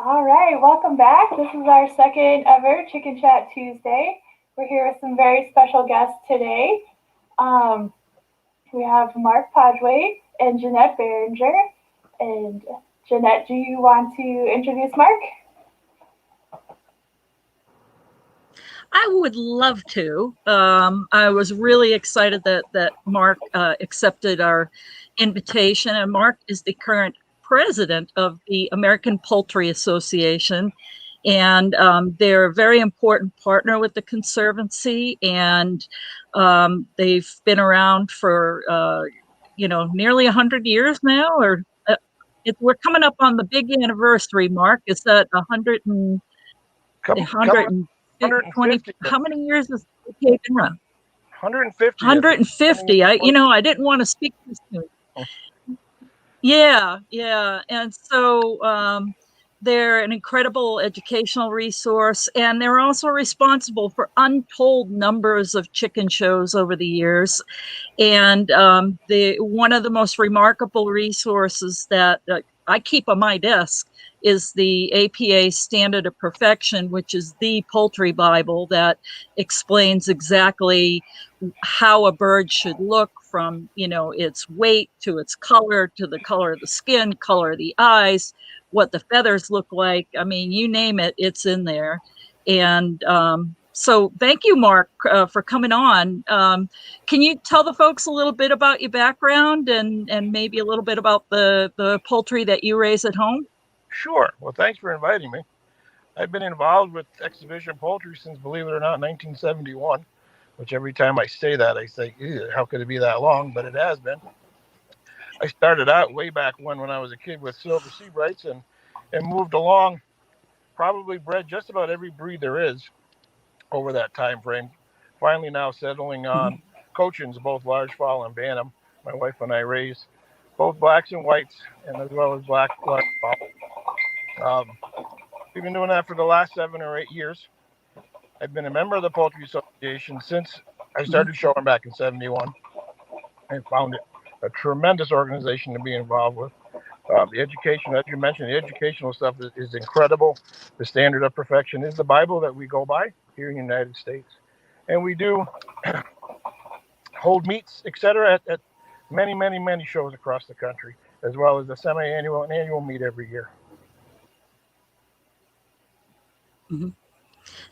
All right, welcome back. This is our second ever Chicken Chat Tuesday. We're here with some very special guests today. Um, we have Mark Podgwaite and Jeannette Beranger. And Jeannette, do you want to introduce Mark? I would love to. I was really excited that Mark accepted our invitation, and Mark is the current president of the American Poultry Association, and they're a very important partner with the Conservancy, and they've been around for nearly 100 years now, or we're coming up on the big anniversary. Mark, is that 100 and 120? How many years has it been around? 150. 150. I didn't want to speak too soon. Yeah. And so they're an incredible educational resource, and they're also responsible for untold numbers of chicken shows over the years. And one of the most remarkable resources that I keep on my desk is the APA Standard of Perfection, which is the poultry Bible that explains exactly how a bird should look, from its weight to its color, to the color of the skin, color of the eyes, what the feathers look like. I mean, you name it, it's in there. And so thank you, Mark, for coming on. Can you tell the folks a little bit about your background and maybe a little bit about the poultry that you raise at home? Sure. Well, thanks for inviting me. I've been involved with exhibition poultry since, believe it or not, 1971, which every time I say that, I say, how could it be that long? But it has been. I started out way back when I was a kid with silver sea brights and moved along, probably bred just about every breed there is over that time frame. Finally now settling on Cochins, both large fowl and bantam. My wife and I raise both blacks and whites, and as well as black fowl. We've been doing that for the last 7 or 8 years. I've been a member of the Poultry Association since I started showing back in 71. I found it a tremendous organization to be involved with. The education, as you mentioned, the educational stuff is incredible. The Standard of Perfection is the Bible that we go by here in the United States. And we do hold meets, etc., at many, many, many shows across the country, as well as the semi-annual and annual meet every year. Mm-hmm.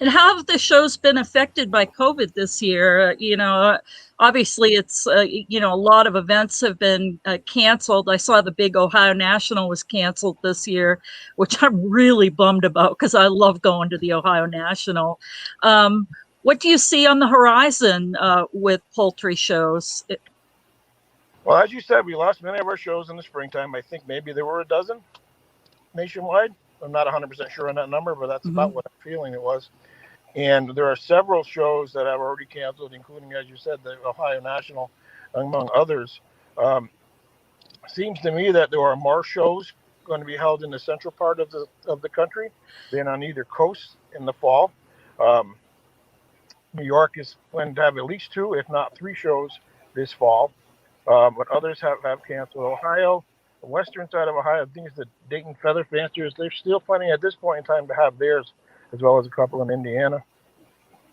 And how have the shows been affected by COVID this year? Obviously it's, a lot of events have been canceled. I saw the big Ohio National was canceled this year, which I'm really bummed about because I love going to the Ohio National. What do you see on the horizon with poultry shows? Well, as you said, we lost many of our shows in the springtime. I think maybe there were a dozen nationwide. I'm not 100% sure on that number, but that's about what I'm feeling it was. And there are several shows that have already canceled, including, as you said, the Ohio National, among others. Seems to me that there are more shows going to be held in the central part of the country than on either coast in the fall. New York is planning to have at least 2, if not 3 shows this fall. But others have canceled. Ohio, the western side of Ohio, I think it's the Dayton Feather Fanciers. They're still planning at this point in time to have theirs, as well as a couple in Indiana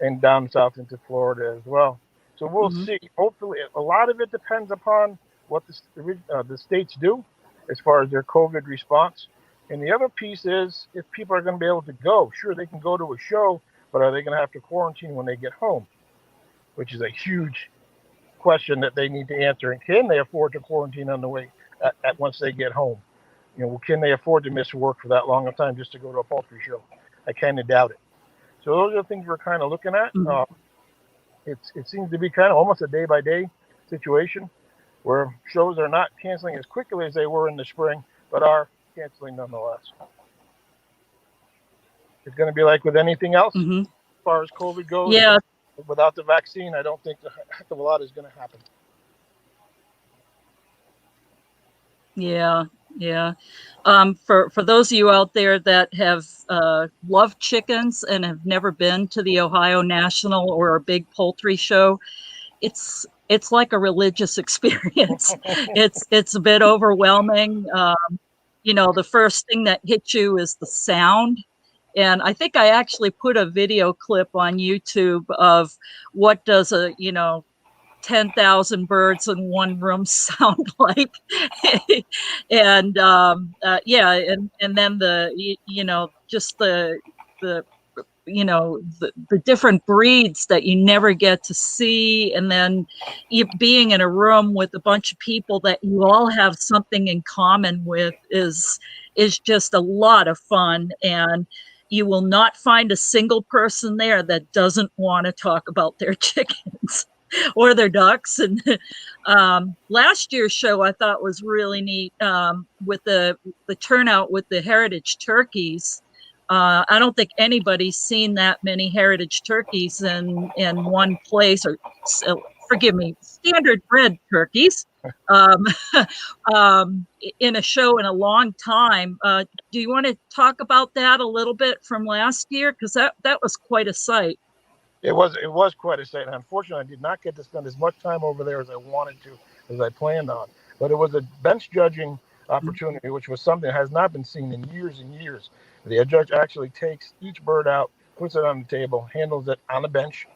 and down south into Florida as well. So we'll see. Hopefully, a lot of it depends upon what the states do as far as their COVID response. And the other piece is if people are going to be able to go. Sure, they can go to a show, but are they going to have to quarantine when they get home? Which is a huge question that they need to answer. And can they afford to quarantine on the way at once they get home? Can they afford to miss work for that long a time just to go to a poultry show? I kind of doubt it. So those are the things we're kind of looking at. It seems to be kind of almost a day-by-day situation where shows are not canceling as quickly as they were in the spring, but are canceling nonetheless. It's going to be like with anything else as far as COVID goes. Yeah. Without the vaccine, I don't think a heck of a lot is going to happen. Yeah. For those of you out there that have loved chickens and have never been to the Ohio National or a big poultry show, it's like a religious experience. It's a bit overwhelming. the first thing that hits you is the sound. And I think I actually put a video clip on YouTube of what does a, 10,000 birds in one room sound like. And yeah, and then just the the different breeds that you never get to see, and then you being in a room with a bunch of people that you all have something in common with is just a lot of fun. And you will not find a single person there that doesn't want to talk about their chickens or their ducks. And last year's show I thought was really neat, with the turnout with the heritage turkeys. I don't think anybody's seen that many heritage turkeys in one place, or forgive me, standard bred turkeys, in a show in a long time. Do you want to talk about that a little bit from last year? Because that was quite a sight. It was quite a sight. Unfortunately, I did not get to spend as much time over there as I wanted to, as I planned on. But it was a bench judging opportunity, which was something that has not been seen in years and years. The judge actually takes each bird out, puts it on the table, handles it on the bench,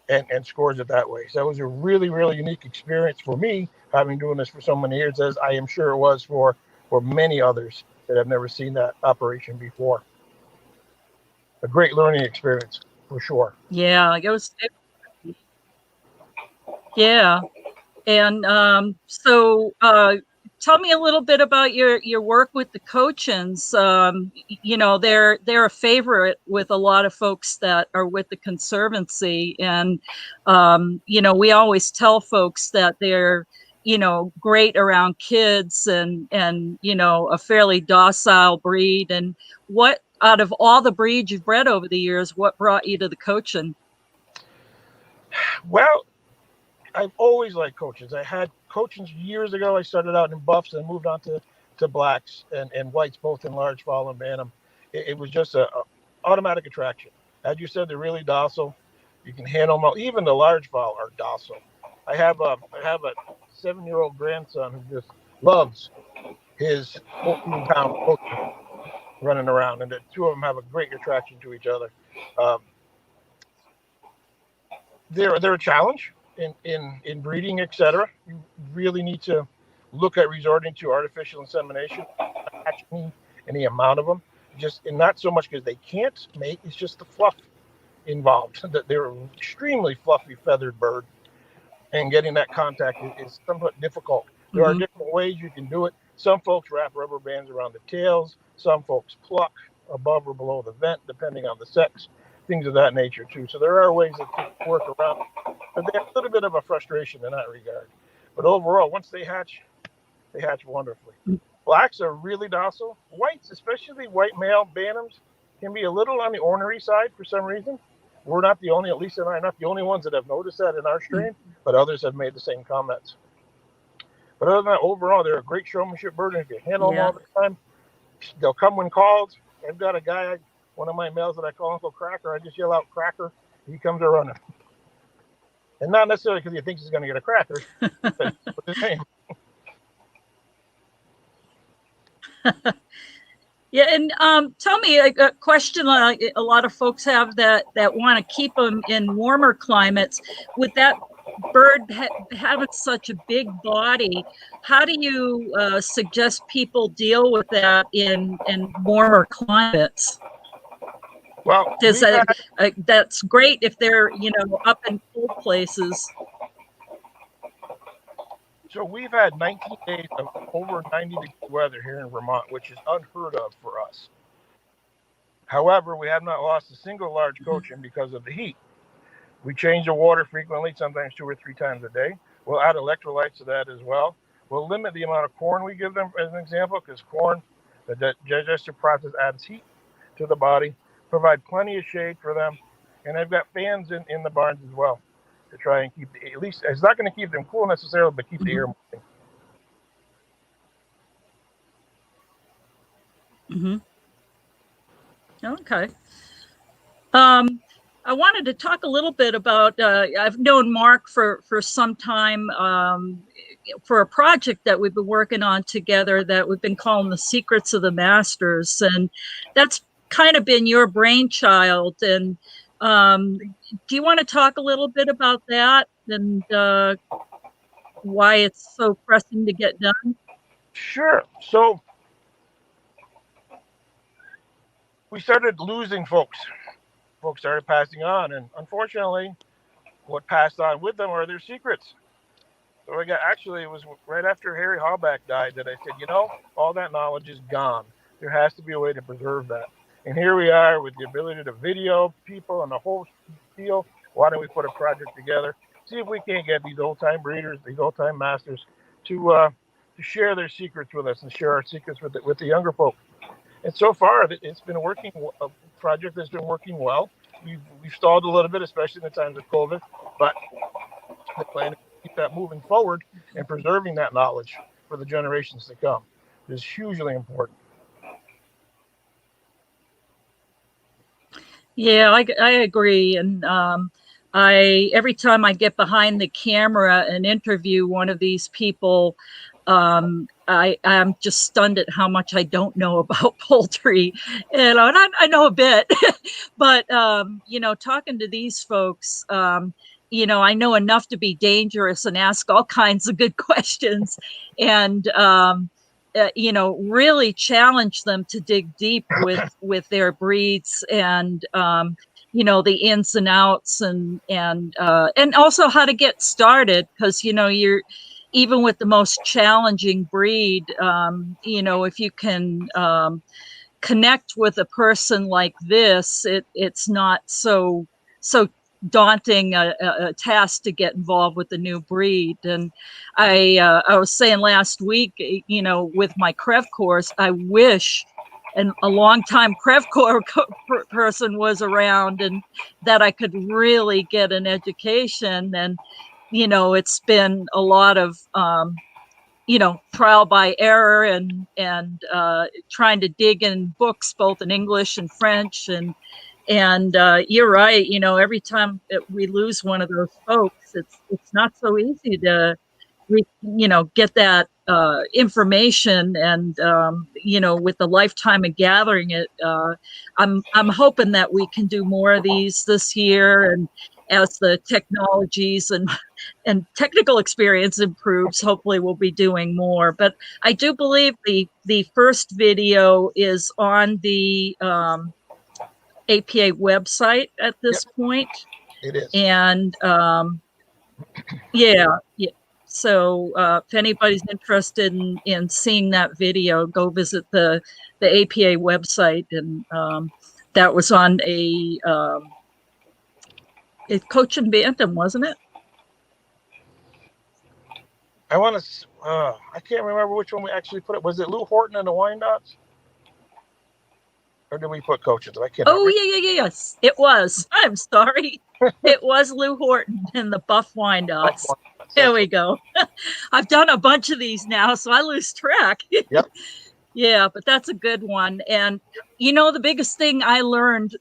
and scores it that way. So that was a really, really unique experience for me, having doing this for so many years, as I am sure it was for many others that have never seen that operation before. A great learning experience, for sure. Yeah, yeah. And so tell me a little bit about your work with the Cochins. They're a favorite with a lot of folks that are with the Conservancy. And, we always tell folks that they're, great around kids and a fairly docile breed. And what, out of all the breeds you've bred over the years, what brought you to the Cochin? Well, I've always liked Cochins. I had Cochins years ago. I started out in buffs and moved on to blacks and whites, both in large fowl and bantam. It was just a automatic attraction. As you said, they're really docile. You can handle them all. Even the large fowl are docile. I have a 7-year-old grandson who just loves his 14-pound Cochin running around, and the two of them have a great attraction to each other. They're a challenge in breeding, etc. You really need to look at resorting to artificial insemination, not any amount of them, and not so much because they can't mate. It's just the fluff involved. That they're an extremely fluffy feathered bird, and getting that contact is somewhat difficult. There are different ways you can do it. Some folks wrap rubber bands around the tails. Some folks pluck above or below the vent, depending on the sex, things of that nature too. So there are ways that work around, but they have a little bit of a frustration in that regard. But overall, once they hatch wonderfully. Blacks are really docile. Whites, especially white male bantams, can be a little on the ornery side for some reason. We're not the only, at least and I, are not the only ones that have noticed that in our strain, but others have made the same comments. But other than that, overall, they're a great showmanship bird, and if you handle them all the time, they'll come when called. I've got a guy, one of my males that I call Uncle Cracker. I just yell out Cracker, he comes a running. And not necessarily because he thinks he's going to get a cracker, but his name. Yeah, and tell me a question a lot of folks have that want to keep them in warmer climates. With that bird having such a big body, how do you suggest people deal with that in warmer climates? Well, that's great if they're up in cold places. So we've had 19 days of over 90-degree weather here in Vermont, which is unheard of for us. However, we have not lost a single large Cochin because of the heat. We change the water frequently, sometimes 2 or 3 times a day. We'll add electrolytes to that as well. We'll limit the amount of corn we give them, as an example, because corn, the digestive process adds heat to the body, provide plenty of shade for them, and I've got fans in the barns as well to try and keep at least, it's not going to keep them cool necessarily, but keep the air moving. Okay. I wanted to talk a little bit about, I've known Mark for some time, for a project that we've been working on together that we've been calling The Secrets of the Masters. And that's kind of been your brainchild. And do you want to talk a little bit about that and why it's so pressing to get done? Sure. So we started losing folks. Folks started passing on, and unfortunately, what passed on with them are their secrets. So it was right after Harry Hallback died that I said, all that knowledge is gone. There has to be a way to preserve that. And here we are with the ability to video people and the whole deal. Why don't we put a project together? See if we can't get these old-time breeders, these old-time masters to share their secrets with us and share our secrets with the younger folk. And so far, it's been a project that's been working well. We've stalled a little bit, especially in the times of COVID, but the plan is to keep that moving forward and preserving that knowledge for the generations to come is hugely important. Yeah, I agree. And every time I get behind the camera and interview one of these people, I'm just stunned at how much I don't know about poultry. And I know a bit, but talking to these folks, I know enough to be dangerous and ask all kinds of good questions, and really challenge them to dig deep with their breeds and the ins and outs and also how to get started, because you're even with the most challenging breed, if you can connect with a person like this, it's not so daunting a task to get involved with the new breed. And I was saying last week, with my Crev course, I wish a long-time Crev Corps person was around and that I could really get an education. And it's been a lot of trial by error and trying to dig in books both in English and French. And you're right, every time we lose one of those folks, it's not so easy to get that information. And with the lifetime of gathering it, I'm hoping that we can do more of these this year, and as the technologies and technical experience improves, hopefully we'll be doing more. But I do believe the first video is on the APA website at this point. It is. And yeah. So if anybody's interested in seeing that video, go visit the APA website. And that was on a Coach and Bantam, wasn't it? I can't remember which one we actually put it. Was it Lou Horton and the Wyandottes? Or did we put Coaches? I can't. Oh, yes, it was. I'm sorry. It was Lou Horton and the Buff Wyandottes. There we go. I've done a bunch of these now, so I lose track. Yep. Yeah, but that's a good one. And, the biggest thing I learned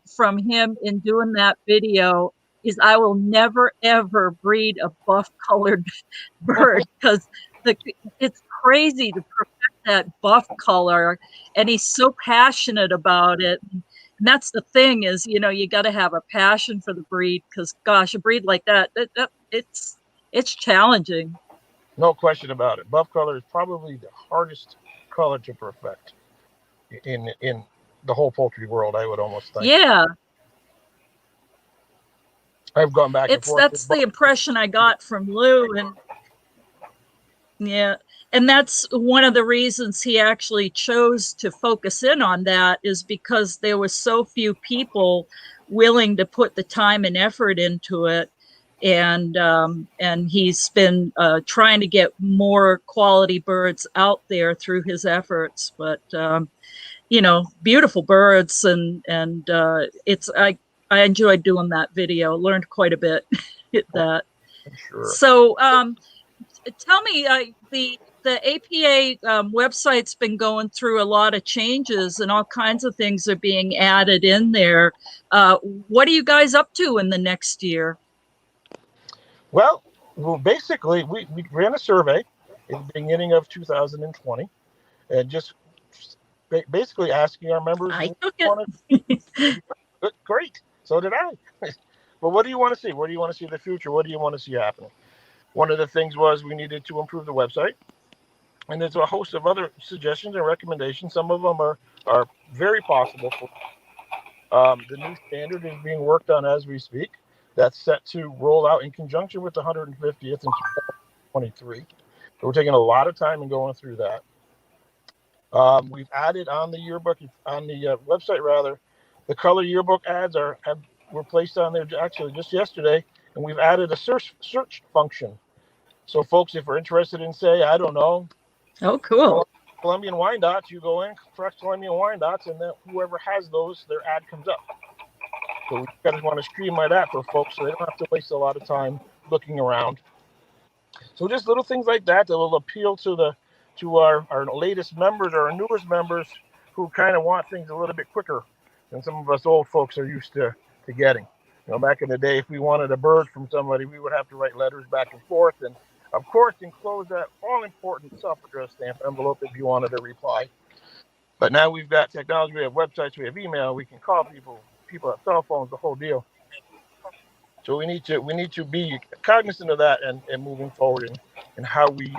from him in doing that video is I will never, ever breed a buff-colored bird, because it's crazy to perfect that buff color, and he's so passionate about it. And that's the thing is, you got to have a passion for the breed, because, gosh, a breed like that it's challenging. No question about it. Buff color is probably the hardest color to perfect in the whole poultry world, I would almost think. Yeah. I've gone back and forth. That's the impression I got from Lou. And yeah. And that's one of the reasons he actually chose to focus in on that, is because there was so few people willing to put the time and effort into it. And he's been trying to get more quality birds out there through his efforts. But beautiful birds, and I enjoyed doing that video. Learned quite a bit at that. Sure. So tell me, the APA website's been going through a lot of changes, and all kinds of things are being added in there. What are you guys up to in the next year? Well, Well, basically, we ran a survey at the beginning of 2020, and just basically asking our members. I took it. Great. So did I. But what do you want to see? What do you want to see in the future? What do you want to see happening? One of the things was we needed to improve the website. And there's a host of other suggestions and recommendations. Some of them are very possible. The new standard is being worked on as we speak. That's set to roll out in conjunction with the 150th in 2023. So we're taking a lot of time and going through that. We've added on the yearbook, on the website rather, the color yearbook ads were placed on there actually just yesterday, and we've added a search function. So folks, if we're interested in, say, I don't know, Oh, cool. Colombian wine dots, you go in, press Colombian wine dots, and then whoever has those, their ad comes up. So we kind of want to streamline that for folks so they don't have to waste a lot of time looking around. So just little things like that will appeal to our latest members or our newest members who kind of want things a little bit quicker than some of us old folks are used to getting. You know, back in the day, if we wanted a bird from somebody, we would have to write letters back and forth, and of course enclose that all-important self-addressed stamp envelope if you wanted a reply. But now we've got technology, we have websites, we have email, we can call people have cell phones, the whole deal. So we need to be cognizant of that and moving forward in how we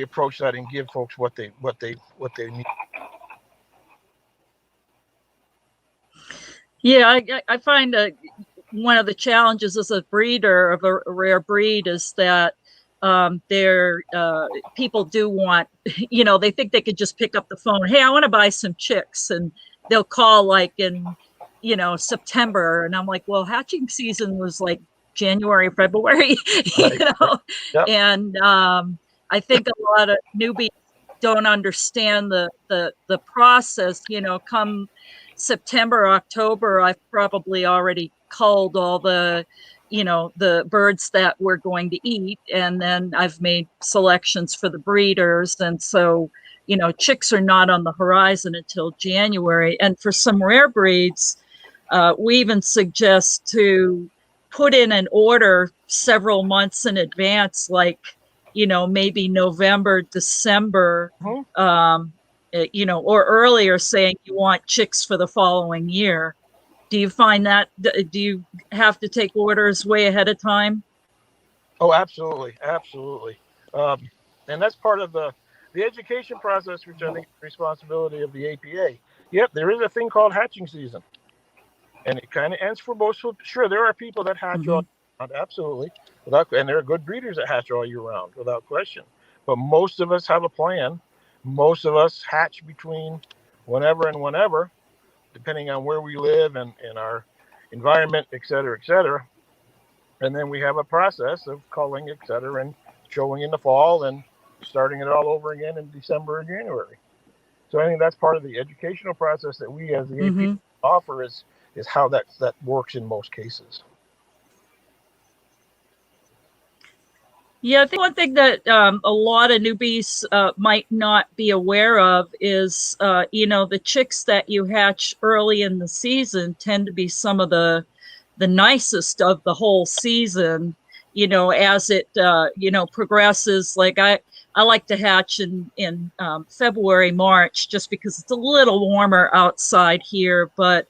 approach that and give folks what they need. Yeah, I find one of the challenges as a breeder of a rare breed is that people do want, they think they could just pick up the phone. Hey, I want to buy some chicks, and they'll call like in, September, and I'm like, well, hatching season was like January, February, Right. Yep. And I think a lot of newbies don't understand the process. Come September, October, I've probably already culled all the birds that we're going to eat, and then I've made selections for the breeders, and so chicks are not on the horizon until January. And for some rare breeds, we even suggest to put in an order several months in advance, like maybe November, December, or earlier, saying you want chicks for the following year. Do you find that? Do you have to take orders way ahead of time? Oh, absolutely. And that's part of the education process, which I think is the responsibility of the APA. Yep, there is a thing called hatching season, and it kind of ends for most. Sure, there are people that hatch all year round, absolutely, and there are good breeders that hatch all year round, without question. But most of us have a plan. Most of us hatch between whenever and whenever, depending on where we live and our environment, et cetera, et cetera. And then we have a process of culling, et cetera, and showing in the fall and starting it all over again in December or January. So I think that's part of the educational process that we as the AP offer is how that works in most cases. Yeah, I think one thing that a lot of newbies might not be aware of is, the chicks that you hatch early in the season tend to be some of the nicest of the whole season, as it, progresses. Like I like to hatch in February, March, just because it's a little warmer outside here. But,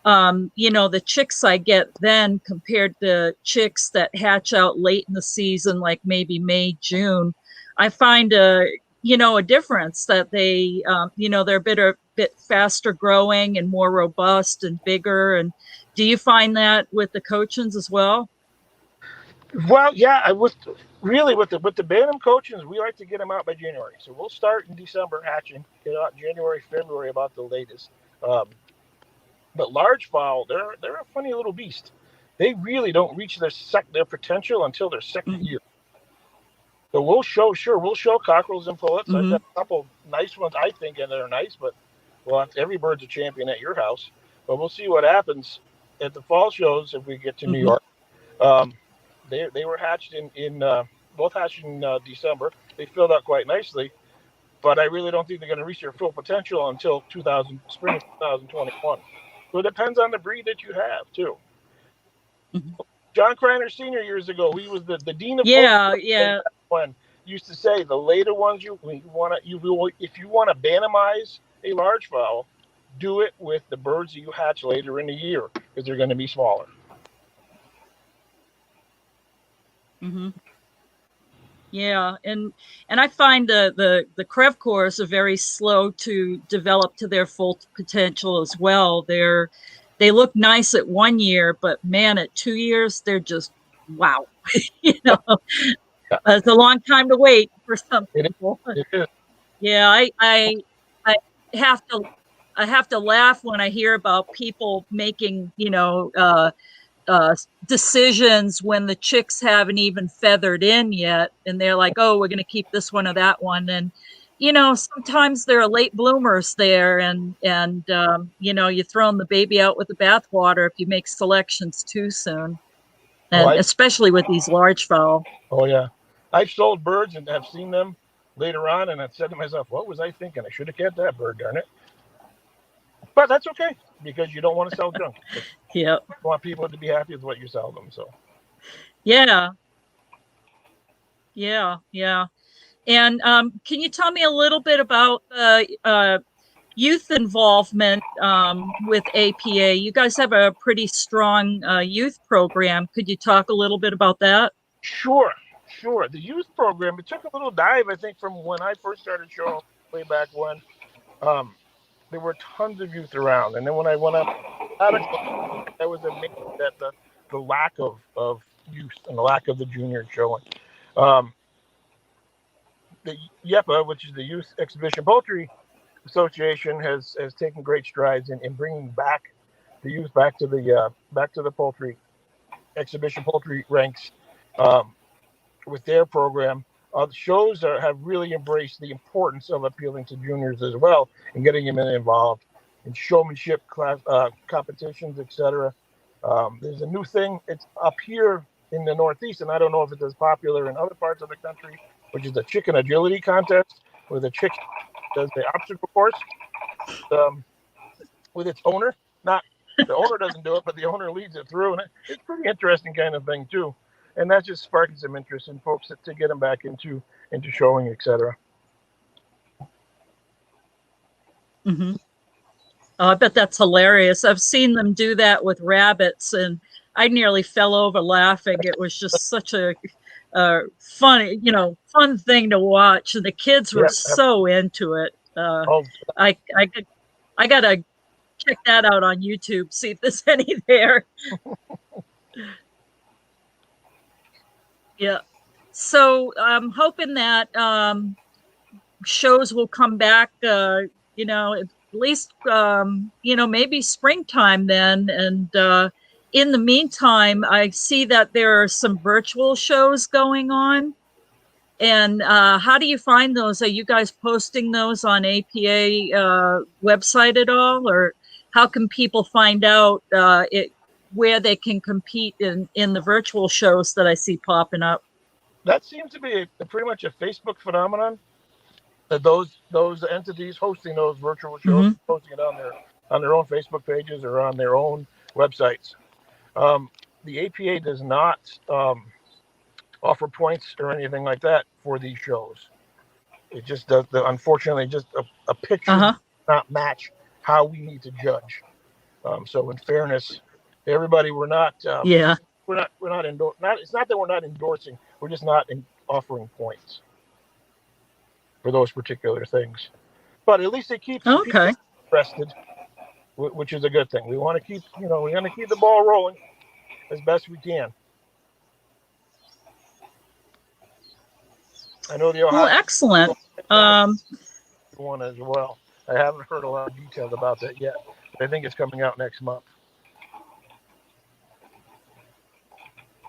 the chicks I get then compared to chicks that hatch out late in the season, like maybe May, June, I find a difference that they, they're a bit faster growing and more robust and bigger. And do you find that with the Cochins as well? Well, yeah, I was really with the Bantam Cochins, we like to get them out by January. So we'll start in December hatching, get out January, February about the latest. But large fowl, they're a funny little beast. They really don't reach their potential until their second year. So we'll show cockerels and pullets. I've got a couple nice ones, I think, and they're nice, but every bird's a champion at your house. But we'll see what happens at the fall shows if we get to New York. They were hatched both hatched in December. They filled out quite nicely, but I really don't think they're going to reach their full potential until spring of 2021. So it depends on the breed that you have too. John Kreiner Sr. years ago, he was the dean of yeah. One used to say the later ones if you want to banamize a large fowl, do it with the birds that you hatch later in the year because they're going to be smaller. Mm-hmm. Yeah, and I find the Crevcours are very slow to develop to their full potential as well. They look nice at 1 year, but man, at 2 years, they're just wow. It's a long time to wait for some people. It is. Yeah, I have to laugh when I hear about people making, decisions when the chicks haven't even feathered in yet, and they're like, oh, we're going to keep this one or that one. And sometimes there are late bloomers there, and you're throwing the baby out with the bathwater if you make selections too soon, and especially with these large fowl. Oh yeah, I've sold birds and have seen them later on, and I've said to myself, what was I thinking? I should have kept that bird, darn it. But that's okay, because you don't want to sell junk. Yeah. You want people to be happy with what you sell them. So. Yeah. And can you tell me a little bit about youth involvement with APA? You guys have a pretty strong youth program. Could you talk a little bit about that? Sure. The youth program, it took a little dive, I think, from when I first started showing way back when. There were tons of youth around, and then when I went up, I was amazed at the lack of youth and the lack of the junior showing. The YEPA, which is the Youth Exhibition Poultry Association, has taken great strides in bringing back the youth back to the poultry exhibition poultry ranks with their program. The shows have really embraced the importance of appealing to juniors as well and getting them involved in showmanship class competitions, etc. There's a new thing. It's up here in the Northeast, and I don't know if it's as popular in other parts of the country, which is the chicken agility contest, where the chick does the obstacle course with its owner. Not the owner doesn't do it, but the owner leads it through, and it's a pretty interesting kind of thing too. And that's just sparking some interest in folks to get them back into showing, etc. Mm-hmm. Oh, I bet that's hilarious. I've seen them do that with rabbits, and I nearly fell over laughing. It was just such a fun thing to watch, and the kids were so into it. I gotta check that out on YouTube, see if there's any there. Yeah. So I'm hoping that shows will come back, at least, maybe springtime then. And in the meantime, I see that there are some virtual shows going on. And how do you find those? Are you guys posting those on APA website at all? Or how can people find out where they can compete in the virtual shows that I see popping up? That seems to be pretty much a Facebook phenomenon. Those entities hosting those virtual shows, mm-hmm. posting it on their own Facebook pages or on their own websites. The APA does not offer points or anything like that for these shows. It just does. Unfortunately, just a picture does not match how we need to judge. So, in fairness, everybody, we're not. It's not that we're not endorsing. We're just not offering points for those particular things. But at least it keeps people interested, which is a good thing. We want to keep, the ball rolling as best we can. I know the Ohio. Well, excellent. One as well. I haven't heard a lot of details about that yet, but I think it's coming out next month.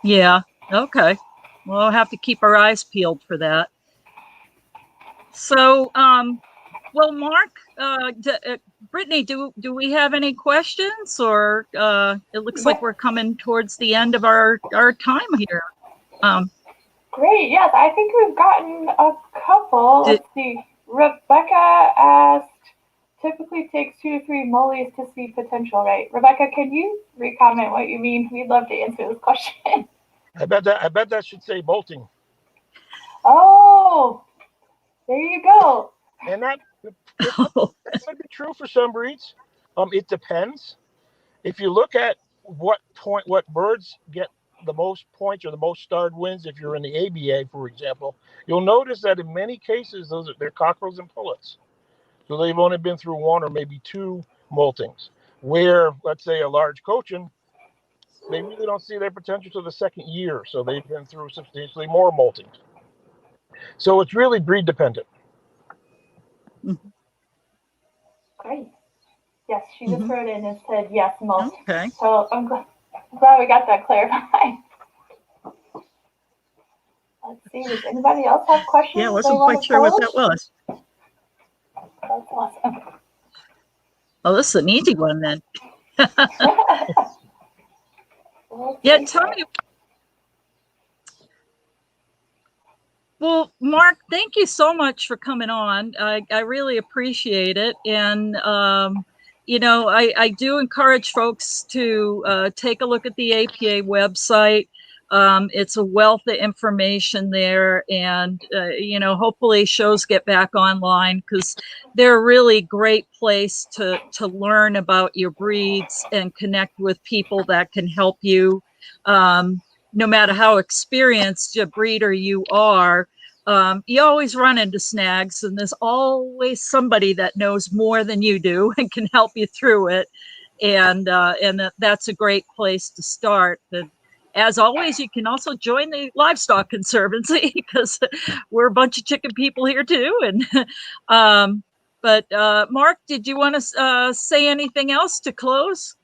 Yeah. Okay. We'll have to keep our eyes peeled for that. So, well, Mark, Brittany, do we have any questions, or it looks like we're coming towards the end of our time here. Great. Yes, I think we've gotten a couple. Let's see. Rebecca asked, typically takes 2 to 3 mollies to see potential, right? Rebecca, can you re-comment what you mean? We'd love to answer this question. I bet that should say molting. Oh, there you go. And that could be true for some breeds. It depends. If you look at what birds get the most points or the most starred wins, if you're in the ABA, for example, you'll notice that in many cases they're cockerels and pullets. So they've only been through 1 or maybe 2 moltings. Where, let's say, a large cochin, they really don't see their potential till the 2nd year. So they've been through substantially more moltings. So it's really breed dependent. Great. Yes, she just wrote in and said yes, molt. Okay. So I'm glad we got that clarified. Let's see, does anybody else have questions? Yeah, I wasn't quite sure what that was. That's awesome. Oh, this is an easy one then. Yeah, tell me. Well, Mark, thank you so much for coming on. I really appreciate it. And, you know, I do encourage folks to take a look at the APA website. It's a wealth of information there. And, you know, hopefully shows get back online because they're a really great place to learn about your breeds and connect with people that can help you. No matter how experienced a breeder you are, you always run into snags, and there's always somebody that knows more than you do and can help you through it. And that's a great place to start. And as always, you can also join the Livestock Conservancy because we're a bunch of chicken people here too. And but Mark, did you want to say anything else to close?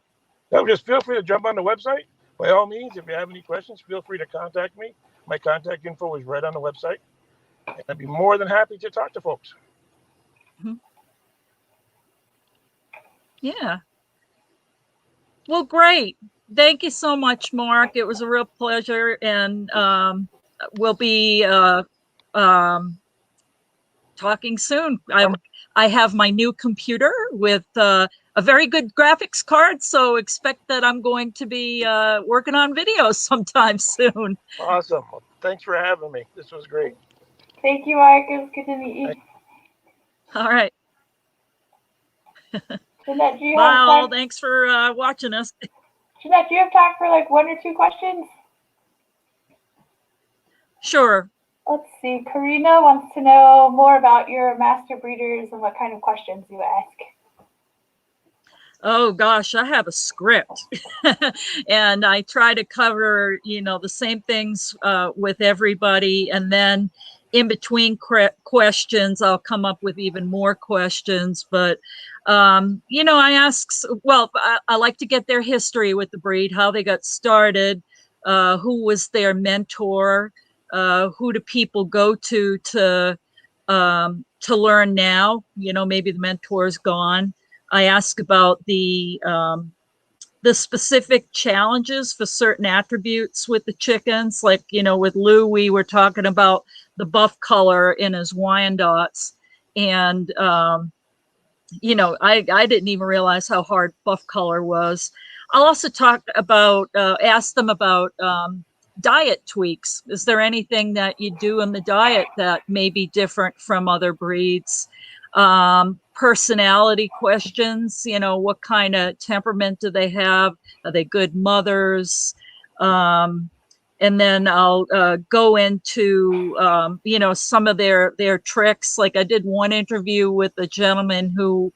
No, just feel free to jump on the website. By all means, if you have any questions, feel free to contact me. My contact info is right on the website. And I'd be more than happy to talk to folks. Yeah. Well, great. Thank you so much, Mark. It was a real pleasure. And we'll be talking soon. I have my new computer with a very good graphics card, so expect that I'm going to be working on videos sometime soon. Awesome. Well, thanks for having me. This was great. Thank you, Mark. It was good to meet you. All right. Jeannette, do you Bye, have all. time? Thanks for watching us. Jeannette, do you have time for like 1 or 2 questions? Sure. Let's see. Karina wants to know more about your master breeders and what kind of questions you ask. Oh gosh, I have a script and I try to cover, you know, the same things with everybody. And then in between questions, I'll come up with even more questions. But, you know, I ask, well, I like to get their history with the breed, how they got started, who was their mentor, who do people go to learn now? You know, maybe the mentor's gone. I ask about the specific challenges for certain attributes with the chickens. Like, you know, with Lou, we were talking about the buff color in his Wyandottes. And, you know, I didn't even realize how hard buff color was. I'll also talk about, ask them about diet tweaks. Is there anything that you do in the diet that may be different from other breeds? Personality questions, you know, what kind of temperament do they have? Are they good mothers? And then I'll go into, you know, some of their tricks. Like I did one interview with a gentleman who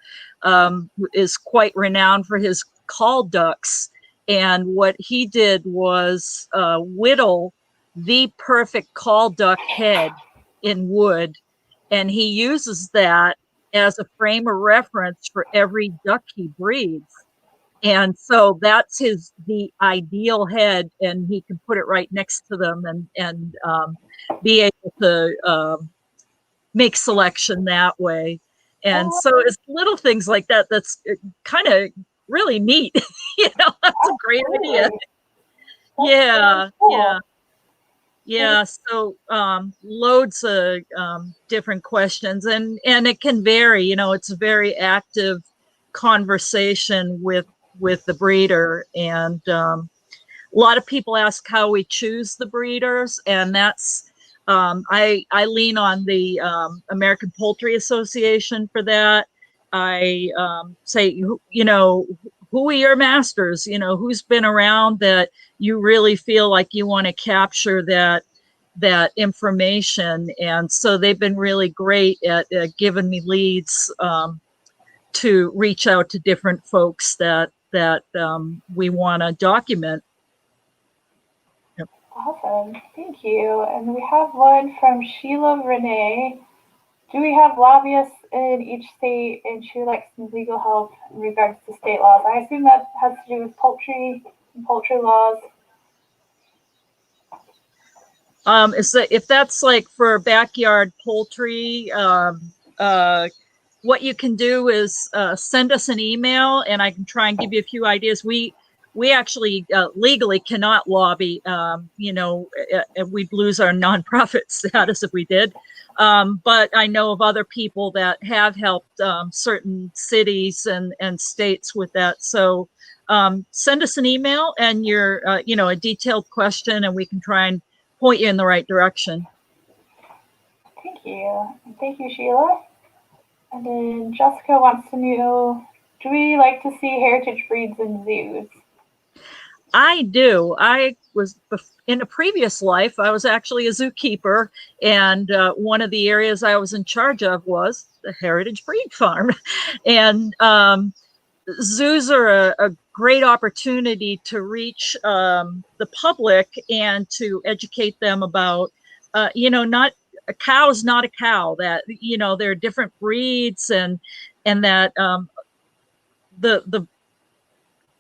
is quite renowned for his call ducks. And what he did was whittle the perfect call duck head in wood. And he uses that as a frame of reference for every duck he breeds. And so that's the ideal head, and he can put it right next to them and be able to make selection that way. And so it's little things like that that's kind of really neat. You know, that's a great idea. Yeah, yeah. Yeah, so loads of different questions, and it can vary. You know, it's a very active conversation with the breeder, and a lot of people ask how we choose the breeders, and that's I lean on the American Poultry Association for that. I say, you know, who are your masters? You know, who's been around that you really feel like you want to capture that information. And so they've been really great at giving me leads to reach out to different folks that we want to document. Yep. Awesome. Thank you. And we have one from Sheila Renae. Do we have lobbyists in each state, and she would like some legal help in regards to state laws? I assume that has to do with poultry and poultry laws. If that's like for backyard poultry, what you can do is send us an email, and I can try and give you a few ideas. We actually legally cannot lobby. You know, we'd lose our nonprofit status if we did. But I know of other people that have helped certain cities and states with that. So send us an email and your, you know, a detailed question, and we can try and point you in the right direction. Thank you. Thank you, Sheila. And then Jessica wants to know, do we like to see heritage breeds in zoos? I do. I was in a previous life, I was actually a zookeeper, and one of the areas I was in charge of was the heritage breed farm. And zoos are a great opportunity to reach the public and to educate them about, you know, not a cow's not a cow, that, you know, there are different breeds, and that the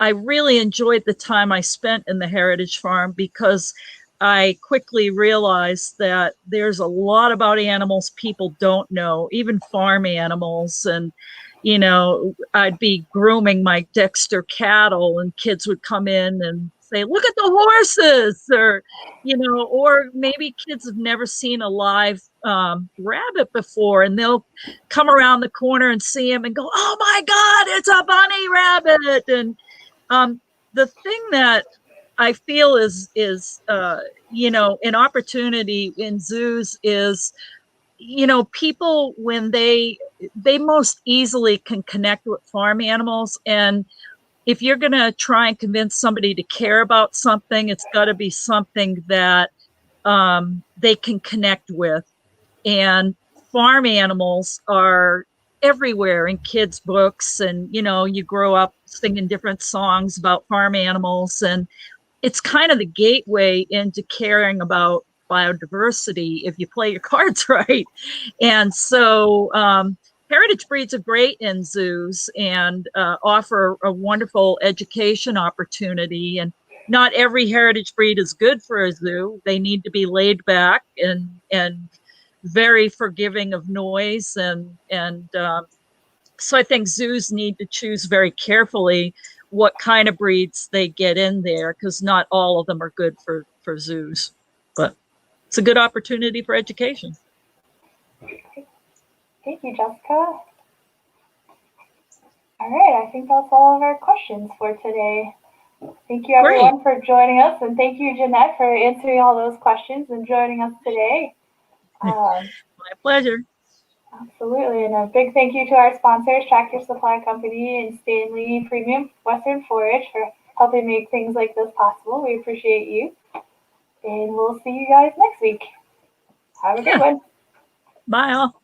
I really enjoyed the time I spent in the heritage farm, because I quickly realized that there's a lot about animals people don't know, even farm animals. And, you know, I'd be grooming my Dexter cattle, and kids would come in and say, look at the horses, or, you know, or maybe kids have never seen a live rabbit before, and they'll come around the corner and see him and go, oh my God, it's a bunny rabbit. And the thing that I feel is you know, an opportunity in zoos is, you know, people, when they most easily can connect with farm animals. And if you're going to try and convince somebody to care about something, it's got to be something that they can connect with. And farm animals are everywhere in kids' books, and, you know, you grow up singing different songs about farm animals, and it's kind of the gateway into caring about biodiversity if you play your cards right. And so heritage breeds are great in zoos, and offer a wonderful education opportunity. And not every heritage breed is good for a zoo. They need to be laid back and very forgiving of noise, and so I think zoos need to choose very carefully what kind of breeds they get in there, because not all of them are good for zoos. But it's a good opportunity for education. Thank you, Jessica. All right, I think that's all of our questions for today. Thank you, everyone, for joining us, and thank you, Jeannette, for answering all those questions and joining us today. My pleasure. Absolutely, and a big thank you to our sponsors, Tractor Supply Company and Stanley Premium Western Forage, for helping make things like this possible. We appreciate you, and we'll see you guys next week. Have a good one. Bye all.